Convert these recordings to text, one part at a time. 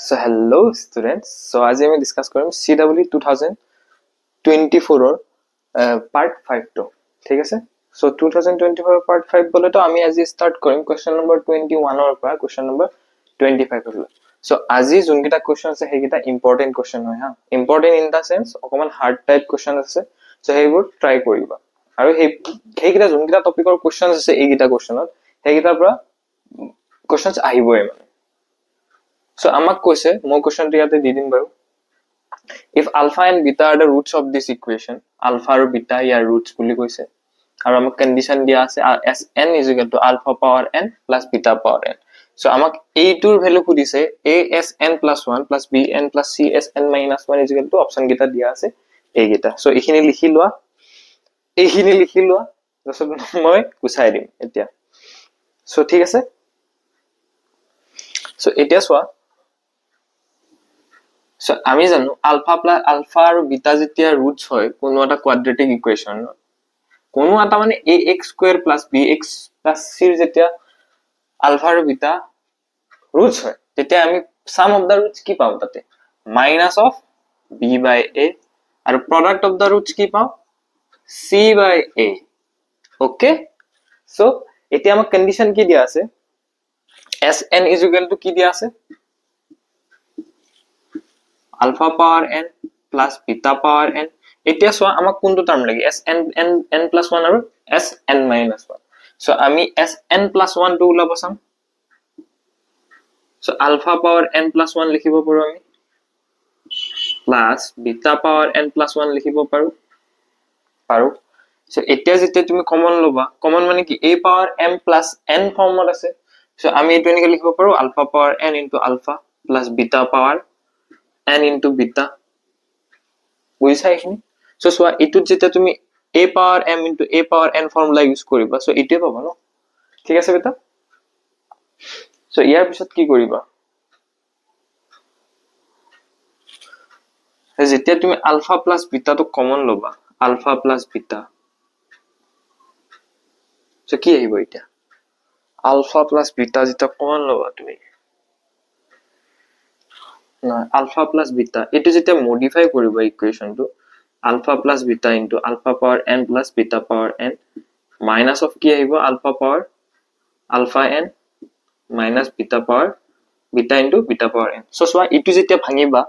So hello students. So আজি আমি discuss কৰিম CW 2024 ৰ part 5 টো ঠিক আছে so 2024 ৰ part 5 বলে তো আমি আজি স্টাৰ্ট কৰিম question number 21 ৰ পৰা question number 25 লৈ so আজি যোনকিটা question আছে হেগিটা important question হয় হা important in the sense অকমান hard type question আছে so হেইবোৰ ট্ৰাই কৰিবা আৰু হেগিটা যোনকিটা টপিকৰ questions আছে এইগিটা questionত হেগিটাৰ পৰা questions আহিবই মানে So, amak koise, mo question riyate didin baru. If alpha and beta are the roots of this equation, alpha or beta ya roots boli koise. Aru amak condition dia ase Sn is equal to alpha power n plus beta power n. So, amak a2 value kudise Asn plus 1 plus bn plus Csn minus 1 is equal to option gita dia ase a gita. So, ekhini likhi loa. Jasot moi kusai dim etia. So, thik ase. So, etia soa So, আমি জানো alpha আৰু beta যেতিয়া roots হয় কোনো এটা quadratic equation কোনো এটা মানে ax square plus bx plus c যেতিয়া alpha আৰু beta roots হয় তেতিয়া আমি sum of the roots কি পাও তাতে minus of b by a আৰু product of the roots কি পাও c by a okay so এতিয়া আমাৰ condition কি দিয়া আছে Sn is equal to কি দিয়া আছে alpha power n plus beta power n etia so amak kuntu term lagi n plus 1 aru Sn minus 1 so ami Sn plus 1 to ulabo sam so alpha power n plus 1 likhibo paru ami plus beta power n plus 1 likhibo paru so etia jete tumi common loba common mane ki a power m plus n form ot ase so ami etu enike likhibo paru alpha power n into alpha plus beta power n into beta বুঝাই এখিনি so সোয়া ইটু যেটা তুমি a power m into a power n formula use কৰিবা so ইটোই পাবা ন ঠিক আছে বেটা so ইয়াৰ পিছত কি কৰিবা যেতিয়া তুমি আলফা প্লাস বিটা তো কমন লবা আলফা প্লাস বিটা সো কি আহিব এটা আলফা প্লাস বিটা যেটা কমন লবা তুমি না alpha plus beta এটো যেটা মডিফাই কৰিবা ইকুয়েশনটো alpha plus beta into alpha power n plus beta power n minus of কি আহিব alpha power alpha n minus beta power beta into beta power n so সোয়া এটো যেটা ভাঙিবা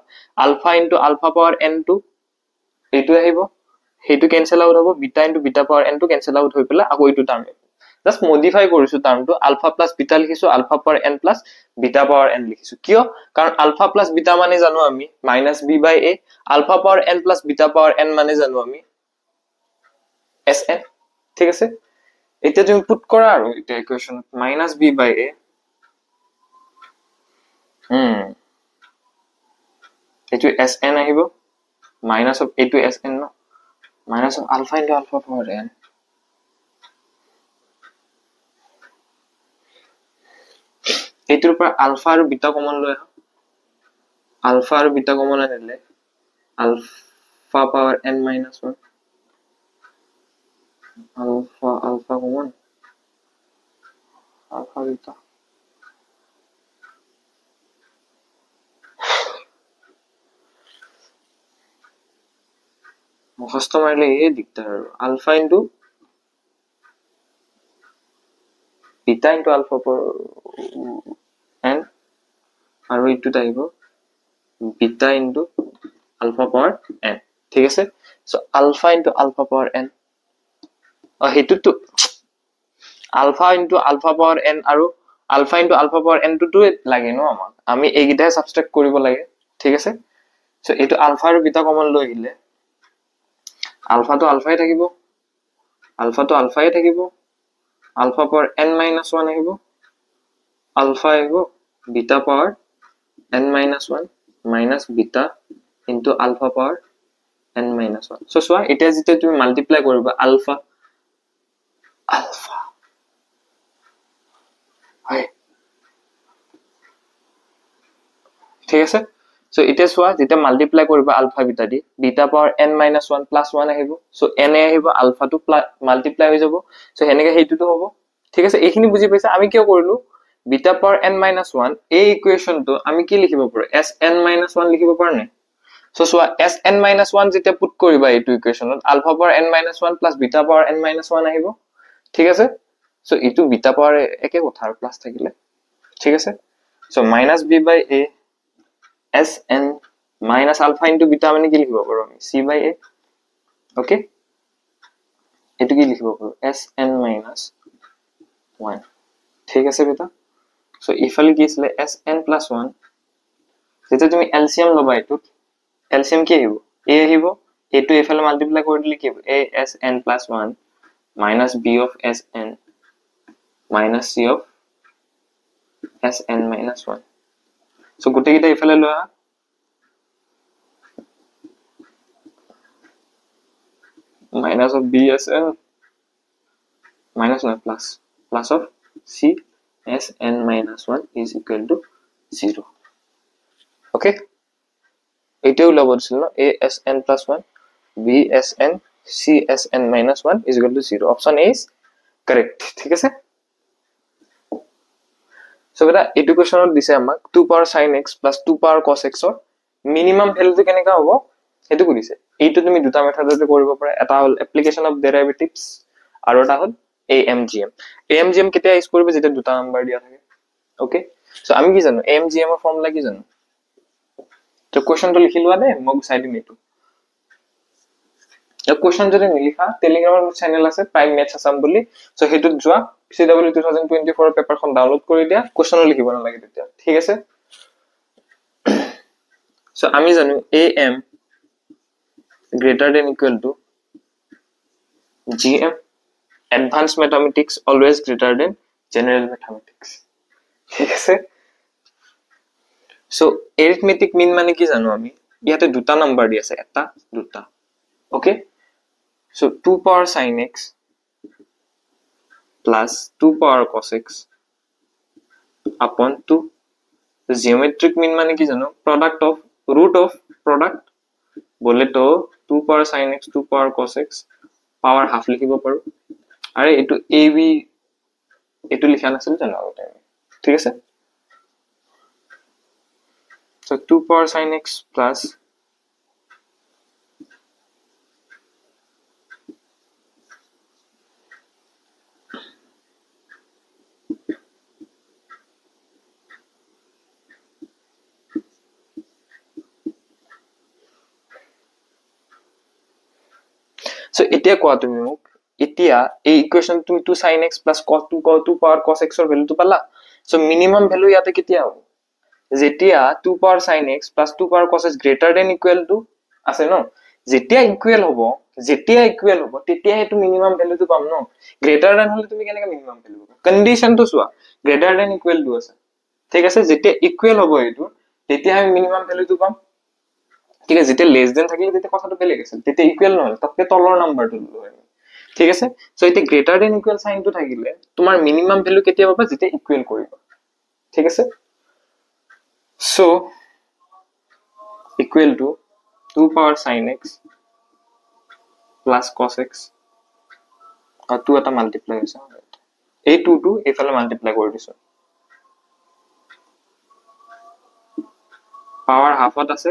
alpha into alpha power n to এটো আহিব হেটো cancel out হ'ব beta into beta power n to cancel out হৈ পেলা আকৌ এটো টার্ম just modify কৰিছো টার্মটো alpha plus beta লিখিছো alpha power n plus beta power n লিখিছো কিয় কাৰণ alpha plus beta মানে জানো আমি minus b by a alpha power n plus beta power n মানে জানো আমি sn ঠিক আছে এটা তুমি পুট কৰা আৰু এটা equation minus b by a এটো sn আহিব minus of a to sn no minus of alpha into alpha power n এটোৰ পৰা আলফা আৰু বিটা কমন লৈ আলফা আৰু বিটা কমন আনিলে alpha power n minus 1 alpha common alpha beta মুখস্থ মাৰিলে এই দিগদাৰ আৰু alpha into beta into alpha power n আৰু ইটু আহিব beta into alpha power n ঠিক আছে so alpha into alpha power n হেতুটো alpha into alpha power n আৰু alpha into alpha power n টু লাগে ন আমাক আমি এইগিটাই সাবট্ৰাক্ট কৰিব লাগে ঠিক আছে সো এটো আলফা আৰু বিটা কমন লৈ গিলে আলফা তো আলফাই থাকিব আলফা পাৱাৰ n minus 1 আহিব আলফা আহিব beta power n minus 1 minus beta into alpha power n minus 1 so সোয়া এটা যেটা তুমি মাল্টিপ্লাই কৰিবা আলফা হয় ঠিক আছে সো এটা সোয়া যেটা মাল্টিপ্লাই কৰিবা আলফা বিটা দি beta power n minus 1 plus 1 আহিব সো n এ আহিব আলফা টু মাল্টিপ্লাই হৈ যাব সো হেনেকে হেইটোটো হ'ব ঠিক আছে এইখিনি বুজি পাইছা আমি কিয় কৰিলো বিটা পাৱাৰ n - 1 এই ইকুৱেশ্যনটো আমি কি লিখিব পাৰো sn - 1 লিখিব পাৰো নে সো সোৱা sn - 1 যেতিয়া পুট কৰিবা এইটো ইকুৱেশ্যনত alpha power n - 1 plus beta power n - 1 আহিব ঠিক আছে সো ইটো বিটা পাৱাৰ একে কথা আৰু প্লাস থাকিলে ঠিক আছে so -b/a sn minus alpha into beta মানে কি লিখিব পাৰো আমি c/a ওকে এটো কি লিখিব পাৰো sn minus 1 ঠিক আছে বেটা সো ইফালে কি আছিল sn plus 1 যেটা তুমি এলসিএম লবা এটুত এলসিএম কি আহিব a আহিব a টু ইফালে মাল্টিপ্লাই কৰি দিলে কি হ'ব a sn plus 1 minus b of sn minus c of sn minus 1 so গোটেই কিটা ইফালে লোৱা minus of bsn minus 1 plus of c sn minus 1 is equal to 0 okay এটাও লব দিছিল ন asn plus 1 bsn csn minus 1 is equal to 0 option a is correct ঠিক আছে so বেটা এটো কোৱেশ্যনত দিছে আমাক 2 power sin x plus 2 power cos x ৰ মিনিমাম ভ্যালুটো কেনেকা হ'ব এটো কৰিছে এইটো তুমি দুটা মেথডতে কৰিব পাৰা এটা হল এপ্লিকেশন অফ ডেৰিভেটিভস আৰু এটা হল amgm কেতিয়া ইউজ কৰিব যেতিয়া দুটা নাম্বাৰ দিয়া থাকে ওকে সো আমি কি জানো amgm ৰ ফৰ্মুলা কি জানো তো কোৱেশ্যনটো লিখি লোৱা দে মই গুচাই দিম এটো এই কোৱেশ্যন যদি নিলিখা টেলিগ্ৰামৰ চেনেল আছে প্ৰাইম মেথছ আসাম বুলি সো হেতুত যোৱা CW 2024 পেপাৰখন ডাউনলোড কৰি দিয়া কোৱেশ্যন লিখিব নালাগে তেতিয়া ঠিক আছে সো আমি জানো am greater than equal to gm advanced mathematics always greater than general mathematics ঠিক আছে সো arithmetic mean মানে কি জানো আমি ইয়াতে দুটা নাম্বার দি আছে এটা দুটা okay so 2 power sin x plus 2 power cos x upon 2 geometric mean মানে কি জানো product of root of product বলে তো 2 power sin x 2 power cos x power half লিখিব পাৰো আরে এটো ab এটো লিখা নাছিল জানো আগতে ঠিক আছে so 2 power sin x plus so এতিয়া কোৱা তুমি মোক এতিয়া এই ইকুৱেশ্যন তুমি 2 sin x plus cos 2 power cos x ৰ ভ্যালুটো পালা সো মিনিমাম ভ্যালু ইয়াতে কেতিয়া হ'ব যেতিয়া 2 power sin x plus 2 power cos x greater than equal to আছে ন যেতিয়া ইকুৱেল হ'ব তেতিয়া এটো মিনিমাম ভ্যালুটো পাম ন গ্ৰেটাৰ দ্যান হলে তুমি কেনেকৈ মিনিমাম ভ্যালু পাবা কন্ডিশনটো চোৱা গ্ৰেটাৰ দ্যান ইকুৱেল টু আছে ঠিক আছে যেতিয়া ইকুৱেল হ'ব এটো তেতিয়া আমি মিনিমাম ভ্যালুটো পাম ঠিক আছে যেতিয়া লেস দেন থাকিলে তেতিয়া কথাটো বেলেগ আছে তেতিয়া ইকুৱেল নহল তাতকে তলৰ নাম্বাৰটো লয় ঠিক আছে সো এতিয়া গ্ৰেটাৰ দ্যান ইকুৱেল সাইনটো থাকিলে তোমাৰ মিনিমাম ভ্যালু কেতিয়া পাবা যেতিয়া ইকুৱেল কৰিবা ঠিক আছে so equal to 2 power sin x plus cos x আর 2 এটা মাল্টিপ্লাই হৈছে এই 2 টু এফালে মাল্টিপ্লাই কৰি দিছো পাওয়ার হাফত আছে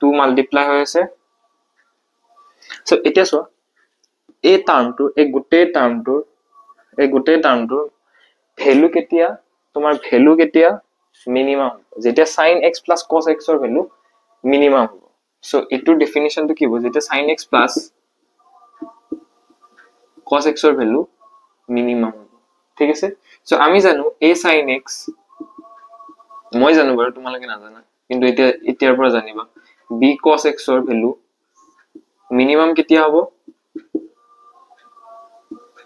2 মাল্টিপ্লাই হৈ আছে সো এতিয়া সো এই টার্মটো এই গোটেই টার্মটো ভ্যালু কেতিয়া তোমাৰ ভ্যালু কেতিয়া মিনিমাম যেতিয়া sin x plus cos x ৰ ভ্যালু মিনিমাম হ'ব সো এটো ডেফিনিশনটো কি হ'ব যেতিয়া sin x plus cos x ৰ ভ্যালু মিনিমাম হ'ব ঠিক আছে সো আমি জানো a sin x মই জানো বাৰু তোমালোকে নাজানা কিন্তু এতিয়াৰ পৰা জানিবা b cos x ৰ ভ্যালু মিনিমাম কেতিয়া হ'ব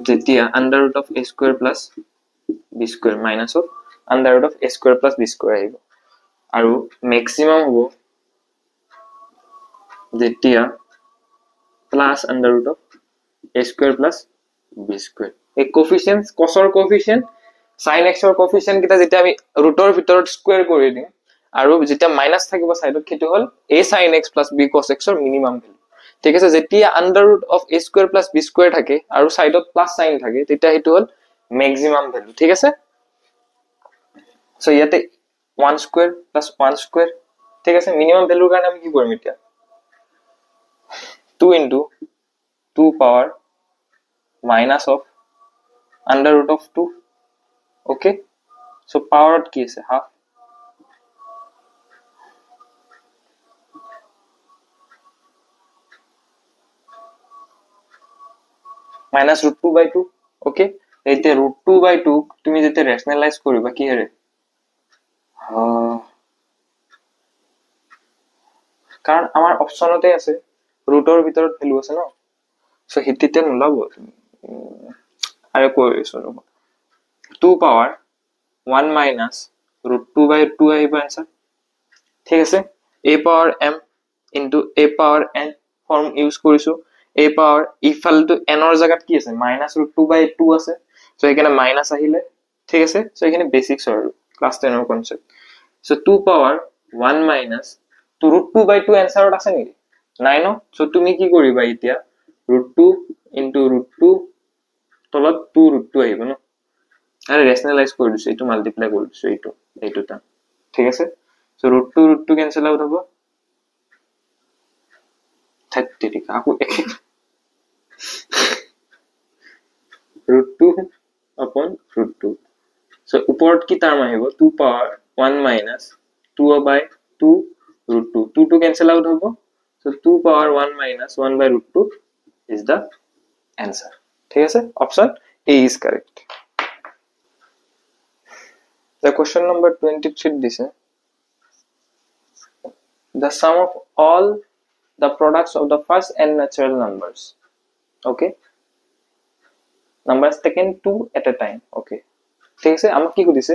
যেতিয়া under root of a square plus b square minus of under root of a square plus b square আহিব আৰু ম্যাক্সিমাম হ'ব যেতিয়া plus under root of a square plus b square এই কোএফিশিয়েন্টস cos ৰ coefficient sin x ৰ coefficient কিটা যেতিয়া আমি ৰুটৰ ভিতৰত স্কয়াৰ কৰি দিম আৰু যেতিয়া মাইনাস থাকিব সাইডত কিটো হল a sin x plus b cos x ৰ মিনিমাম ভ্যালু ঠিক আছে যেতিয়া under root of a square plus b square থাকে আৰু সাইডত প্লাস সাইন থাকে তেতিয়া হেতু হল ম্যাক্সিমাম ভ্যালু ঠিক আছে সো ইয়াতে 1 স্কয়ার প্লাস 1 স্কয়ার ঠিক আছে মিনিমাম ভ্যালুর কারণে আমি কি করব এটা 2 into 2 power minus of under root of 2 okay so power কি আছে half minus root 2 by 2 okay এইতে root 2 by 2 তুমি যেতে রেশনালাইজ কৰিবা কি হৰে কাৰণ আমাৰ অপশনতে আছে ৰুটৰ ভিতৰত ভ্যালু আছে ন সো হিতিতে নোলাব আৰু কৈছো 2 power 1 minus root 2 by 2 আহিব आंसर ঠিক আছে a power m into a power n form use কৰিছো a power ইফাল টু n ৰ জায়গাত কি আছে minus root 2 by 2 আছে সো এখানে মাইনাস আহিলে ঠিক আছে সো এখানে বেসিক্স আৰু ক্লাস 10 ৰ concept so 2 power 1 minus to root 2 by 2 আনসারত আছে নেকি নাই ন সো তুমি কি কৰিবা এতিয়া root 2 into root 2 তলত 2 root 2 আহিব ন আরে রেশনালাইজ কৰি দিছো এটো মাল্টিপ্লাই কৰি দিছো এইটোটা ঠিক আছে সো root 2 ক্যান্সেল আউট হ'ব 30 টিকা আকো root 2 upon root 2 so উপৰত কি টার্ম আহিব 2 power 1 minus 2 by 2 root 2 2 cancel out hobo so 2 power 1 minus 1 by root 2 is the answer ঠিক আছে option A is correct the question number 23 দিছে the sum of all the products of the first n natural numbers okay numbers taken 2 at a time okay ঠিক আছে আমাক কি কইছে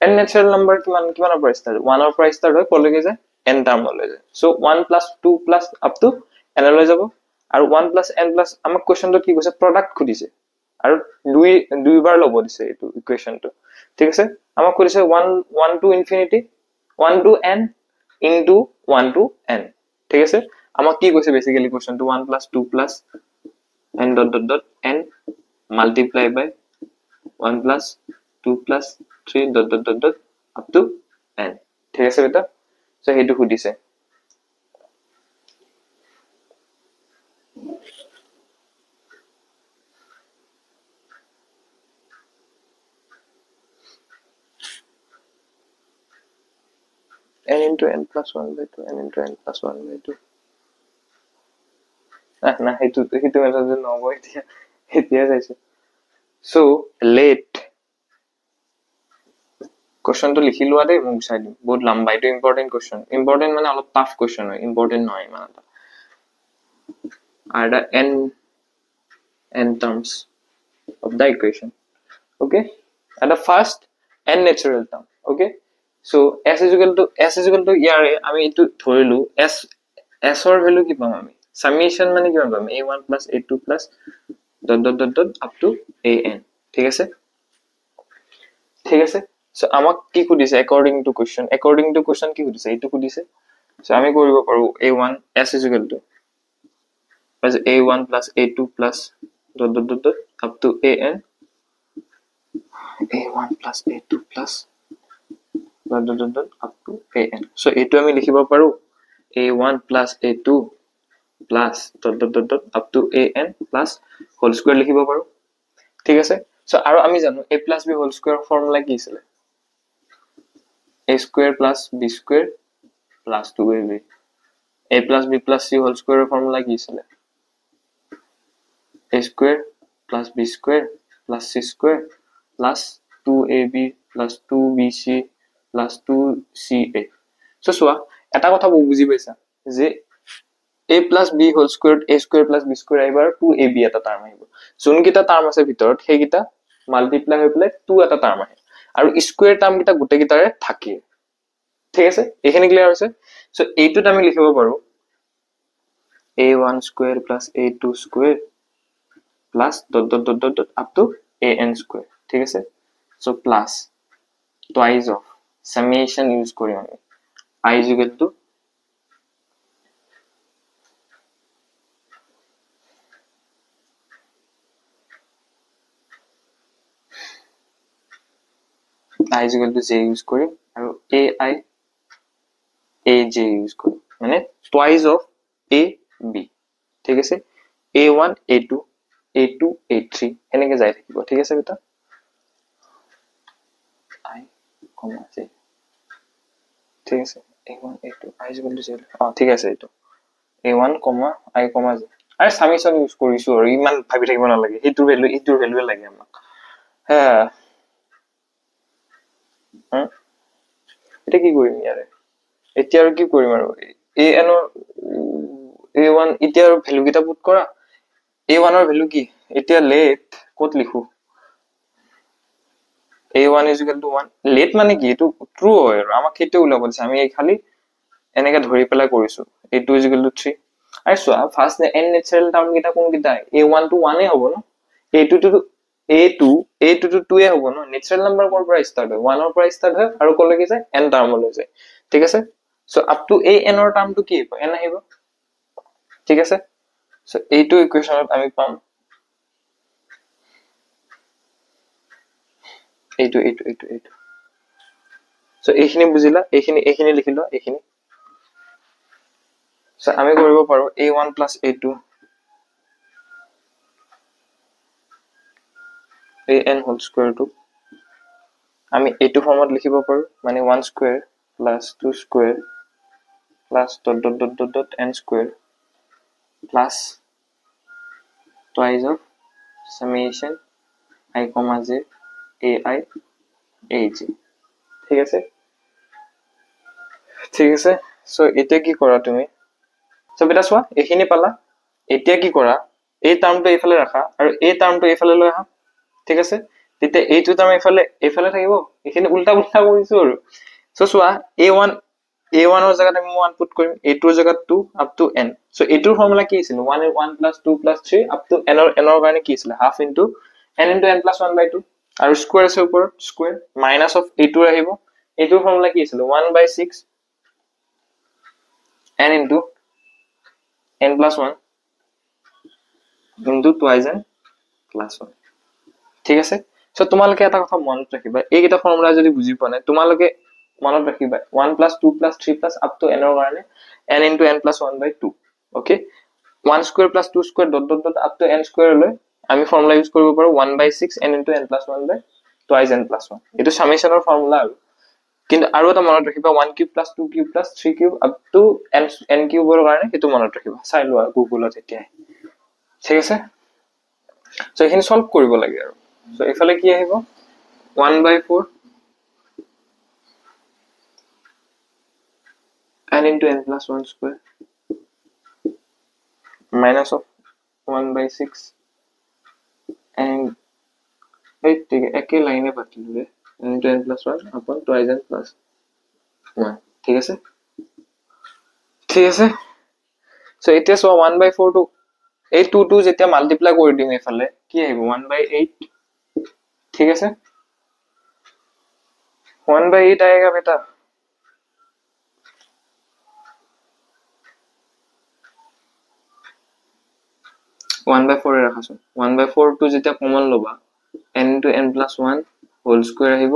n natural number কিমানৰ পৰা স্টাৰ্ট 1 ৰ পৰা স্টার্ট হয় কলৈকে যায় n টার্ম লৈ যায় so 1 plus 2 plus up to n লৈ যাব আৰু 1 plus n plus আমাক কোৱেশ্চনটো কি কৈছে প্ৰডাক্ট খুদিছে আৰু দুইবাৰ লব দিছে এইটো ইকুৱেশনটো ঠিক আছে আমাক কৈছে 1 to infinity 1 to n into 1 to n ঠিক আছে আমাক কি কৈছে basically কোৱেশ্চনটো 1 plus 2 plus n dot dot dot n multiply by 1 plus 2 plus 3 dot dot dot dot up to n ঠিক আছে বেটা সো হেতু খুদিছে n into n plus 1 by 2 n into n plus 1 by 2 না হেতু মেথড নহব এতিয়া চাইছো so late question to লিখি লোৱা দেই মই বুজাই দিম বহুত লম্বা এটা ইম্পৰ্টেন্ট question ইম্পৰ্টেন্ট মানে অলপ টাফ question হয় ইম্পৰ্টেন্ট নহয় মানে are the n terms of the equation okay and the first n natural term okay so s is equal to ইয়াৰে আমি এটো ধৰিলো s ৰ ভ্যালু কি পাম আমি summation মানে কিমান পাম a1 plus a2 plus dot dot dot dot up to an ঠিক আছে so আমাক কি খুদিছে according to question কি খুদিছে এইটো খুদিছে so আমি কৰিব পাৰো a1 s is equal to as a1 plus a2 plus dot dot dot dot up to an a1 plus a2 plus dot dot dot dot up to an so এইটো আমি লিখিব পাৰো a1 plus a2 plus dot dot dot dot up to an plus whole square লিখিব পাৰো ঠিক আছে so আৰু আমি জানো a plus b whole square formula কি আছিল a square plus b square plus 2ab a plus b plus c whole square formula কি ছিল a square plus b square plus c square plus 2ab plus 2bc plus 2ca so সোয়া এটা কথা বুজি পাইছা যে a plus b whole square a square plus b square আইবাৰ 2ab এটা term আহিব যোন কিটা টাৰ্ম আছে ভিতৰত সেই কিটা মাল্টিপ্লাই হৈ পেলাই 2 এটা টাৰ্ম আহে আৰু স্কয়াৰ টাৰ্ম কিটা গুটে কিটাৰে থাকে ঠিক আছে এখানে ক্লিয়াৰ আছে সো এইটোত আমি লিখিব পাৰো a1 square plus a2 square plus dot dot dot dot dot up to an square ঠিক আছে so plus twice of summation use করি আমি I is equal to I I is equal to j use কৰিম আৰু ai aj use কৰিম মানে twice of a b ঠিক আছে a1 a2 a2 a3 এনেকে যাই থাকিব ঠিক আছে বেটা I, j ঠিক আছে a1 a2 I is equal to j ঠিক আছে এইটো a1 I, j আরে সামেশন ইউজ কৰিছো আৰু ইমান ভাবি থাকিব নালাগে এইটোৰ ভ্যালু লাগে আমাক হ্যাঁ এটা কি কৰিম ইয়াৰে এতিয়া আৰু কি কৰিম আৰু an ৰ a1 এতিয়া আৰু ভ্যালু কিটা পুট কৰা a1 ৰ ভ্যালু কি এতিয়া লেট কত লিখো a1 is equal to 1 late মানে কি এটো ট্ৰু হয় আৰু আমাক কেতে উলাব দিছে আমি এই খালি এনেকা ধৰি পেলাই কৰিছো a2 is equal to 3 I soya first n natural term কিটা কোন কিটা a1 to 1 এ হ'ব ন a2 to a2 to 2 এ হ'ব ন ন্যাচারাল নাম্বার কোৰ পৰা স্টাৰ্ট হয় 1 ৰ পৰা স্টাৰ্ট হয় আৰু কলৈকে যায় n টাৰ্ম লৈ যায় ঠিক আছে so up to a n ৰ টার্ম টু কি হ'ব n আহিব ঠিক আছে সো এইটো ইকুয়েশনত আমি পাম এইটো সো এইখিনি বুজিলা এইখিনি লিখিলো এইখিনি সো আমি কৰিব পাৰো a1 plus a2 an whole square to আমি a2 ফৰ্মত লিখিব পাৰো মানে 1 square plus 2 square plus ... n square plus twice of summation I, j ai aj ঠিক আছে সো এটা কি কৰা তুমি সো বেটা সোয়া এইখিনি পালা এতিয়া কি কৰা এই টাৰ্মটো এইফালে ৰাখা আৰু এই টাৰ্মটো এইফালে লৈ আহা ঠিক আছে তেতিয়া এইটো টাৰ্ম এইফালে থাকিব এইখিনি উল্টা কৰিছো আৰু সো সোয়া a1 ৰ জায়গাত আমি 1 পুট কৰিম a2 ৰ জায়গাত 2 up to n সো এইটোৰ ফৰ্মুলা কি আছিল 1 plus 2 plus 3 up to n ৰ কাৰণে কি আছিল half into n into n plus 1 by 2 আৰু স্কয়াৰ আছে ওপৰত স্কয়াৰ মাইনাস অফ a2 আহিব এইটোৰ ফৰ্মুলা কি আছিল 1 by 6 n into n plus 1 into twice n plus 1 ঠিক আছে সো তোমালকে এটা কথা মনত ৰাখিবা এই কিটা ফৰ্মুলা যদি বুজি পোৱা নাই তোমালকে মনত ৰাখিবা 1 plus 2 plus 3 plus up to n ৰ কাৰণে n into n plus 1 by 2 okay 1 square plus 2 square ... up to n square লৈ আমি ফৰ্মুলা ইউজ কৰিব পাৰো 1 by 6 n into n plus 1 by twice n plus 1 এটো সামেশনৰ ফৰ্মুলা আৰু কিন্তু আৰু এটা মনত ৰাখিবা 1 cube plus 2 cube plus 3 cube up to n cube ৰ কাৰণে এটো মনত ৰাখিবা চাই লোৱা গুগলত এতিয়া ঠিক আছে সো এইখিনি সলভ কৰিব লাগে আৰু সো এফালে কি আহিব 1 by 4 n into n plus 1 square minus of 1 by 6 and ঠিক একে লাইনে পাতিলে n into n plus 1 upon twice n plus 1 ঠিক আছে সো এতিয়া সো 1 by 4 to এই 2 যেতিয়া মাল্টিপ্লাই কৰি দিম এফালে কি আহিব 1 by 8 ঠিক আছে 1 by 8 आएगा बेटा 1 by 4 ৰাখাছো 1 by 4 to যেতিয়া কমন লবা n into n plus 1 whole square আহিব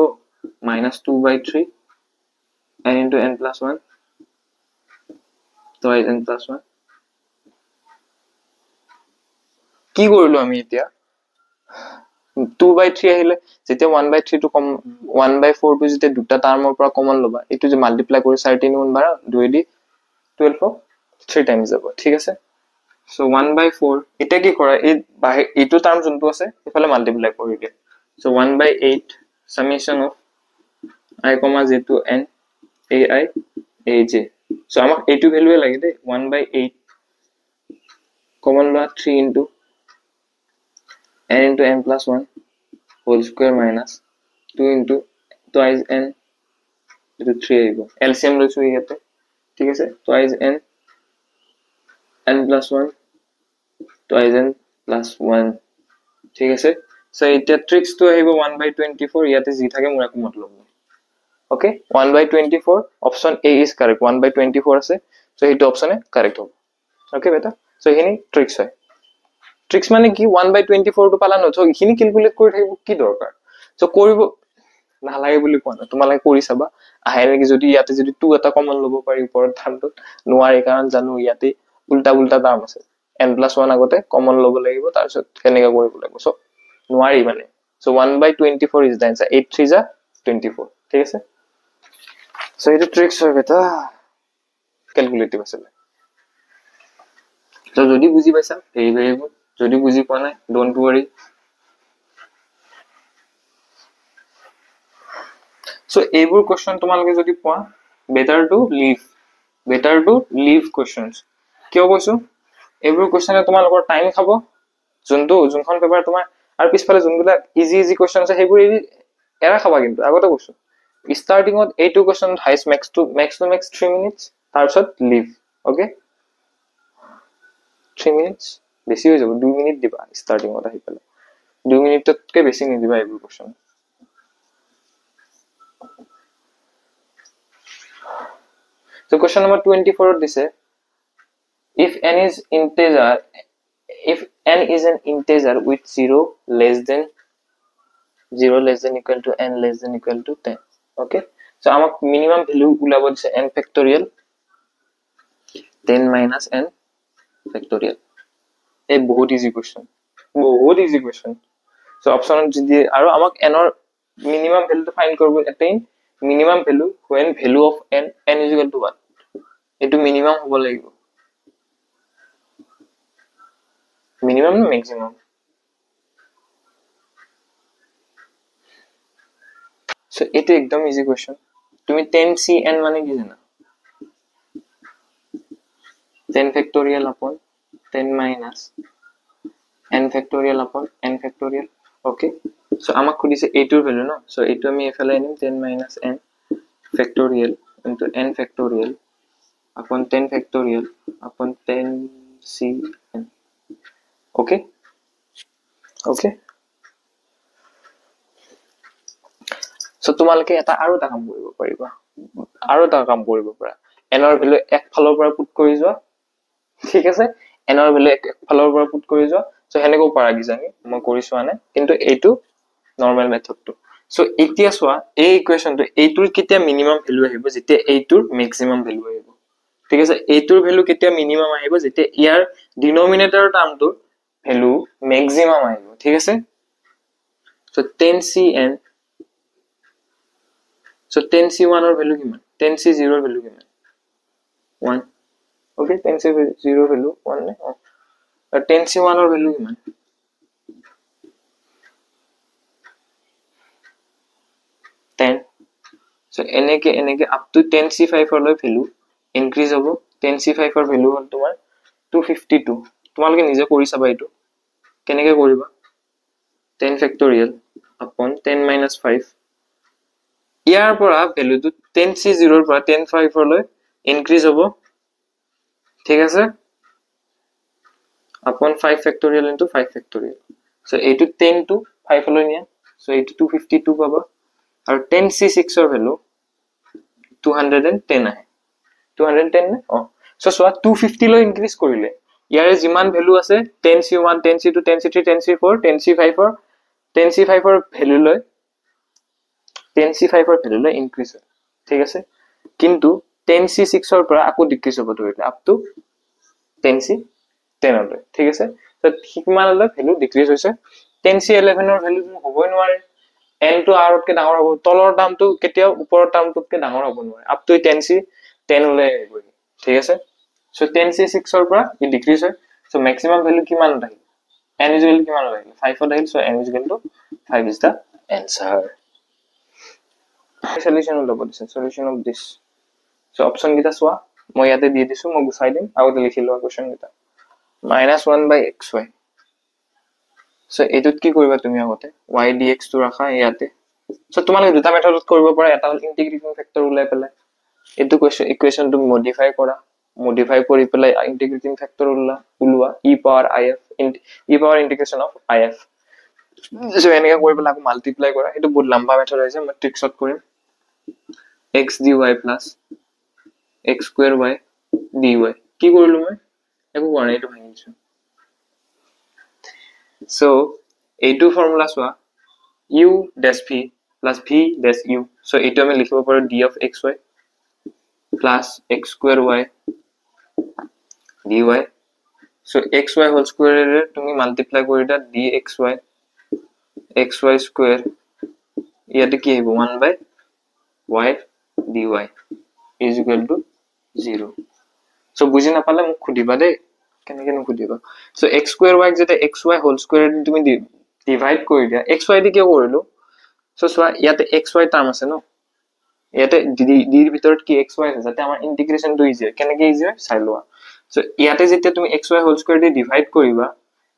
minus 2 by 3 n into n plus 1 twice n plus 1 কি কৰিলো আমি এতিয়া 2 by 3 আহিলে যেতিয়া 1 by 3 to 1 by 4 to যেতিয়া দুটা টাৰ্মৰ পৰা কমন লবা এটো যে মাল্টিপ্লাই কৰি 13 গুণ বাৰা 2 দি 12 3 টাইমস যাব ঠিক আছে সো 1 by 4 এটা কি কৰা এই এটো টাৰ্ম যোনটো আছে এফালে মাল্টিপ্লাই কৰি দিয়া so 1 by 8 summation of I, j to n ai aj so আমাক এটো ভ্যালুৱে লাগে দে 1 by 8 কমন লোৱা 3 into n into n plus 1 whole square minus 2 into twice n into 3 আহিব LCM লৈছো ইয়াতে ঠিক আছে twice n plus 1 twice n plus 1 ঠিক আছে সো এটা ট্রিক্স তো আহিব 1 by 24 ইয়াতে জি থাকে মোৰ একো মতলব নাই okay 1 by 24 option A is correct 1 by 24 আছে সো এইটো অপশনে কারেক্ট হ'ব ওকে বেটা সো এখিনি ট্রিক্স হয় ট্রিক্স মানে কি 1 by 24 to পালা ন সো এখিনি ক্যালকুলেট কৰি থাকিব কি দৰকাৰ সো কৰিব নালাগে বুলি কোৱা নাই, তোমালোকে কৰি চাবা আহে নেকি। যদি ইয়াতে যদি 2 এটা কমন ল'ব পাৰি ওপৰৰ টাৰ্মটোত, নোৱাৰি কাৰণ জানো ইয়াতে উল্টা উল্টা টাৰ্ম আছে, n+1 আগতে কমন ল'ব লাগিব, তাৰপিছত কেনেকৈ কৰিব লাগিব, চ' নোৱাৰি মানে। চ' 1/24 ইজ দ্য এনসাৰ, 8 3 24, ঠিক আছে। চ' এইটো ট্ৰিক্স হয় বেটা, কেলকুলেটিভ আছিলে। চ' যদি বুজি পাইছা ভেৰি ভেৰি গুড, যদি বুজি পোৱা নাই ডোন্ট ৱৰি। চ' এইবোৰ কুৱেশ্যন তোমালোকে যদি পোৱা, বেটাৰ টু লিভ কুৱেশ্যনছ। কিয় কৈছো, এইবোৰ কুৱেশ্যনে তোমালোকৰ টাইম খাব, যোনখন পেপাৰ তোমাৰ, আৰু পিছফালে যোনবিলাক ইজি কুৱেশ্যন আছে সেইবোৰ এৰা খাবা। কিন্তু আগতে কৈছো ষ্টাৰ্টিঙত এইটো question highest max to max 3 minutes, তাৰপিছত লিভ। অ'কে, 3 মিনিটছ বেছি হৈ যাব, 2 মিনিট দিবা ষ্টাৰ্টিঙত আহি পেলাই, 2 মিনিটতকৈ বেছি নিদিবা এইবোৰ কুৱেশ্যন। So question number 24 দিছে, if n is an integer with 0 less than equal to n less than equal to 10. Okay, so আমাক minimum value ওলাব দিছে n factorial 10 minus n factorial. এই বহুত ইজি কুৱেশ্যন, so অপচন যদি, আৰু আমাক n ৰ মিনিমাম ভ্যালুটো ফাইন্ড কৰিব, attain minimum value when value of n is equal to 1, এইটো মিনিমাম হ'ব লাগিব, মিনিমাম না ম্যাক্সিমাম। সো এটা একদম ইজি কোয়েশ্চন। তুমি 10cn মানে কি জানা? 10 factorial upon 10 minus n factorial upon n factorial. Okay, so আমাক খুদিছে এইটোৰ ভ্যালু ন, সো এইটো আমি এফালে আনিম 10 minus n factorial into n factorial upon 10 factorial upon 10cn. Okay okay, so তোমালোকে এটা আৰু এটা কাম কৰিব পাৰিবা, এনৰ ভ্যালু এক ফালৰ পৰা পুট কৰি যোৱা, ঠিক আছে, এনৰ ভ্যালু এক ফালৰ পৰা পুট কৰি যোৱা। সো হেনেকো পাৰা কিজানি, মই কৰি চোৱা নাই, কিন্তু এইটো নৰ্মেল মেথডটো। সো এতিয়া চোৱা এই ইকুৱেশনটো, এইটোৰ কেতিয়া মিনিমাম ভ্যালু আহিব, যেতিয়া এইটোৰ ম্যাক্সিমাম ভ্যালু আহিব, ঠিক আছে। এইটোৰ ভ্যালু কেতিয়া মিনিমাম আহিব, যেতিয়া ইয়াৰ ডিনোমিনেটৰ টাৰ্মটোৰ ভ্যালু ম্যাক্সিমাম আহিব, ঠিক আছে। সো 10cn, so 10c1 ৰ ভ্যালু কিমান, 10c0 ৰ ভ্যালু কিমান, 1। ওকে, 10c0 ভ্যালু 1 নে, আৰু 10c1 ৰ ভ্যালু কিমান, 10। সো এনেকে আপ টু 10c5 লৈ ভ্যালু ইনক্রিজ হ'ব। 10c5 ৰ ভ্যালু হ'ল তোমাৰ 252। তোমালোকে নিজে কৰি চাবা এইটো কেনেকে কৰিবা। 10 factorial upon 10 minus 5, ইয়াৰ পৰা ভ্যালুটো 10c0 ৰ পৰা 10c5 লৈ ইনক্রিজ হ'ব, ঠিক আছে, upon 5 factorial into 5 factorial. So এইটো 10 to 5 লৈ নিয়া, সো এইটো 252 পাবা, আৰু 10c6 ৰ ভ্যালু 210 আহে, 210 নে, সো সোৱা 250 লৈ ইনক্ৰিজ কৰিলে, ইয়াৰে যিমান ভ্যালু আছে 10c1 10c2 10c3 10c4 10c5 ৰ ভ্যালু লৈ 10c5 ৰ ভ্যালু লৈ ইনক্ৰিজ হয়, ঠিক আছে। কিন্তু 10c6 ৰ পৰা আকৌ ডিক্ৰিজ হ'ব ধৰিলে আপ টু 10c10 লৈ, ঠিক আছে। তো কিমানলৈ ভ্যালু ডিক্ৰিজ হৈছে, 10c11 ৰ ভ্যালু হ'বই নোৱাৰে, n টো r তকৈ ডাঙৰ হ'ব, তলৰ টাৰ্মটো কেতিয়াও ওপৰৰ টাৰ্মটোতকৈ ডাঙৰ হ'ব নোৱাৰে, আপ টু 10c10 লৈ আহিব, ঠিক আছে। সো 10c6 ৰ পৰা ই ডিক্রিজ হয়, সো ম্যাক্সিমাম ভ্যালু কিমানত আহিল, n is equal to কিমানত আহিল, 5 ত আহিল, so n is equal to 5 is the answer. Solution ওলাব দিছে, solution of this, so option কিটা চোৱা, মই ইয়াতে দি দিছো, মই গুচাই দিম, আগতে লিখি লোৱা কোৱেশ্চন কিটা, -1/xy। সো এইটোত কি কৰিবা তুমি, আগতে y dx টো ৰাখা ইয়াতে। সো তোমালোকে দুটা মেথডত কৰিব পাৰা, এটা হ'ল ইন্টিগ্ৰেটিং ফেক্টৰ উলাই পেলাই এইটো ইকুৱেশন তুমি মডিফাই কৰা, মডিফাই কৰি পেলাই ইন্টিগ্ৰেটিং ফ্যাক্টৰ উলোৱা e power integration of if, so এনেকা কৰি পেলাই আকৌ মাল্টিপ্লাই কৰা, এইটো বহুত লম্বা মেথড আছে, মই ট্ৰিক্সত কৰিম। x dy plus x square y dy, কি কৰিলো মই, একো কৰা নাই, এইটো ভাঙিছো। সো এইটো ফৰ্মুলা চোৱা, u dash v plus v that's u. So এইটো আমি লিখিব পাৰো d of xy plus x square y dy. So xy whole square এর তুমি মাল্টিপ্লাই কৰি দা dxy xy square ইয়াতে কি হইব 1 by y dy is equal to 0. So বুঝি না পালে মোক খুদিবা দে কেনে কেনে খুদিবা. So x square y যেটা xy whole square তুমি ডিভাইড কৰি দিয়া xy দি কি কৰিলো. So সোয়া ইয়াতে xy টাৰ্ম আছে ন ইয়াতে d এৰ ভিতৰত কি xy আছে যাতে আমাৰ ইন্টিগ্ৰেশনটো ইজি হয় কেনেকে ইজি হয় চাই লোৱা. So ইয়াতে যেতিয়া তুমি xy whole square দি ডিভাইড কৰিবা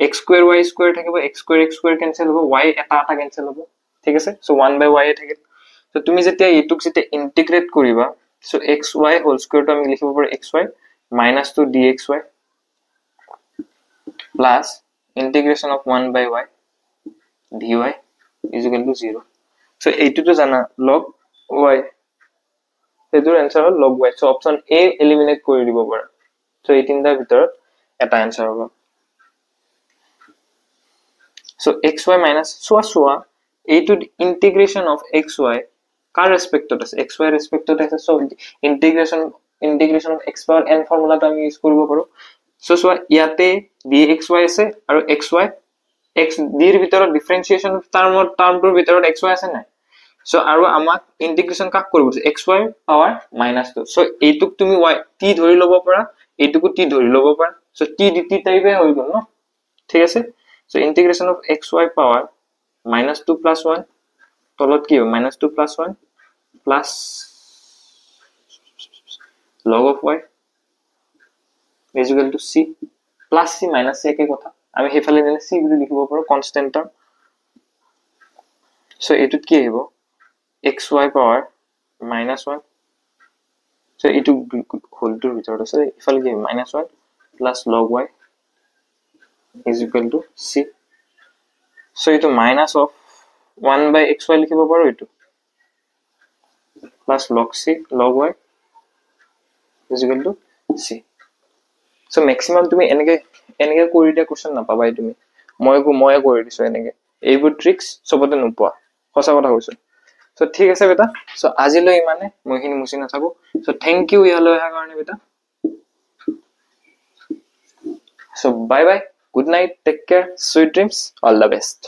x square y square থাকিব x square cancel হ'ব y এটা এটা cancel হ'ব ঠিক আছে. So 1 by y এ থাকিল. So তুমি যেতিয়া এটুক যেতিয়া ইন্টিগ্রেট কৰিবা so xy whole square টো আমি লিখিব পাৰো xy minus 2 dxy plus integration of 1 by y dy is equal to 0. So এইটো তো জানা log y এটোৰ answer hall log y. So option a eliminate কৰি দিব পাৰা. So এই তিনটাৰ ভিতৰত এটা आंसर হ'ব. So xy minus সোয়া এইটো integration of xy কাৰ ৰেসপেক্টত আছে xy ৰেসপেক্টত আছে. So integration of x power n ফৰ্মুলাটো আমি ইউজ কৰিব পাৰো. So সোয়া ইয়াতে dxy আছে আৰু xy x d এৰ ভিতৰত ডিফাৰেন্সিয়েশন টাৰ্মটোৰ ভিতৰত xy আছে নাই. So আৰু আমাক ইন্টিগ্ৰেশন কাক কৰিব আছে xy পাওয়াৰ -2. So এইটুক তুমি y t ধৰি লব পাৰা এইটুকু t ধৰি লব পাৰা. So t dt টাইপে হৈ গল ন ঠিক আছে. So integration of xy power -2 plus 1 তলত কি হবে -2 plus 1 plus log of y is equal to c plus c minus c একে কথা আমি হেফালে দিলে c বুলি লিখিব পাৰো কনস্ট্যান্ট টার্ম. So এটুত কি আহিব xy power -1. So এটু হোল টুৰ ভিতৰত আছে ইফালে কি -1 plus log y is equal to c. So এটু minus of 1 by xy লিখিব পাৰো এটু plus log c log y is equal to c. So maximum তুমি এনেকে কৰি দিয়া কোশ্চেন নাপাবা তুমি মই কৰি দিছো এনেকে এইবোৰ ট্ৰিক্স সবতে নোপোৱা সঁচা কথা কৈছো. So ঠিক আছে বেটা. So আজিলৈ ইমানে মইখিনি মুছি নাথাকো. So thank you ইয়ালৈ অহাৰ কাৰণে বেটা. So bye bye, good night, take care, sweet dreams, all the best.